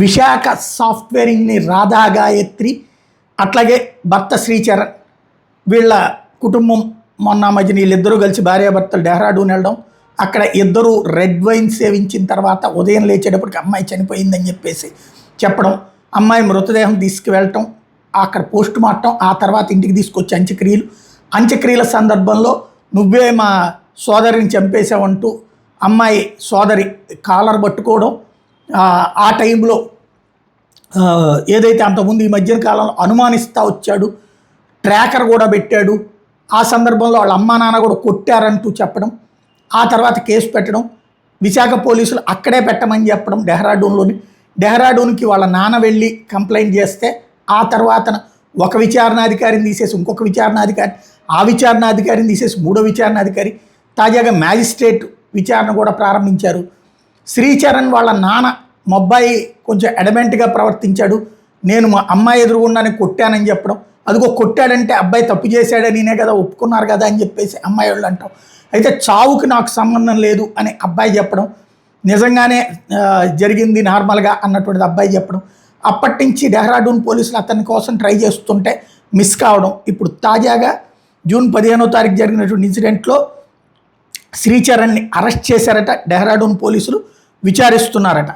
విశాఖ సాఫ్ట్వేరింగ్ని రాధా గాయత్రి అట్లాగే భర్త శ్రీచరణ్ వీళ్ళ కుటుంబం మొన్న మధ్యన వీళ్ళిద్దరూ కలిసి భార్యాభర్తలు డెహ్రాడూన్ వెళ్ళడం, అక్కడ ఇద్దరు రెడ్ వైన్ సేవించిన తర్వాత ఉదయం లేచేటప్పటికి అమ్మాయి చనిపోయిందని చెప్పేసి చెప్పడం, అమ్మాయి మృతదేహం తీసుకువెళ్ళటం, అక్కడ పోస్ట్ మార్టం, ఆ తర్వాత ఇంటికి తీసుకొచ్చి అంత్యక్రియల సందర్భంలో నువ్వే మా సోదరిని చంపేశావంటూ అమ్మాయి సోదరి కాలర్ పట్టుకోవడం, ఆ టైంలో ఏదైతే అంతకుముందు ఈ మధ్య కాలంలో అనుమానిస్తూ వచ్చాడు, ట్రాకర్ కూడా పెట్టాడు, ఆ సందర్భంలో వాళ్ళ అమ్మా నాన్న కూడా కొట్టారంటూ చెప్పడం, ఆ తర్వాత కేసు పెట్టడం, విశాఖ పోలీసులు అక్కడే పెట్టమని చెప్పడం, డెహ్రాడూన్కి వాళ్ళ నాన్న వెళ్ళి కంప్లైంట్ చేస్తే ఆ తర్వాత ఒక విచారణాధికారిని తీసేసి ఇంకొక విచారణాధికారి, ఆ విచారణాధికారిని తీసేసి మూడో విచారణాధికారి, తాజాగా మ్యాజిస్ట్రేట్ విచారణ కూడా ప్రారంభించారు. శ్రీచరణ్ వాళ్ళ నాన్న మా అబ్బాయి కొంచెం అడమెంట్గా ప్రవర్తించాడు, నేను మా అమ్మాయి ఎదురుగుండానే కొట్టానని చెప్పడం, అదిగో కొట్టాడంటే అబ్బాయి తప్పు చేశాడని నేనే కదా ఒప్పుకున్నారు కదా అని చెప్పేసి అమ్మాయి వాళ్ళు అంటాం. అయితే చావుకి నాకు సంబంధం లేదు అని అబ్బాయి చెప్పడం, నిజంగానే జరిగింది నార్మల్గా అన్నటువంటిది అబ్బాయి చెప్పడం, అప్పటి నుంచి డెహ్రాడూన్ పోలీసులు అతని కోసం ట్రై చేస్తుంటే మిస్ కావడం, ఇప్పుడు తాజాగా జూన్ 15వ తారీఖు జరిగినటువంటి ఇన్సిడెంట్లో శ్రీచరణ్ని అరెస్ట్ చేశారట, డెహ్రాడూన్ పోలీసులు విచారిస్తున్నారట.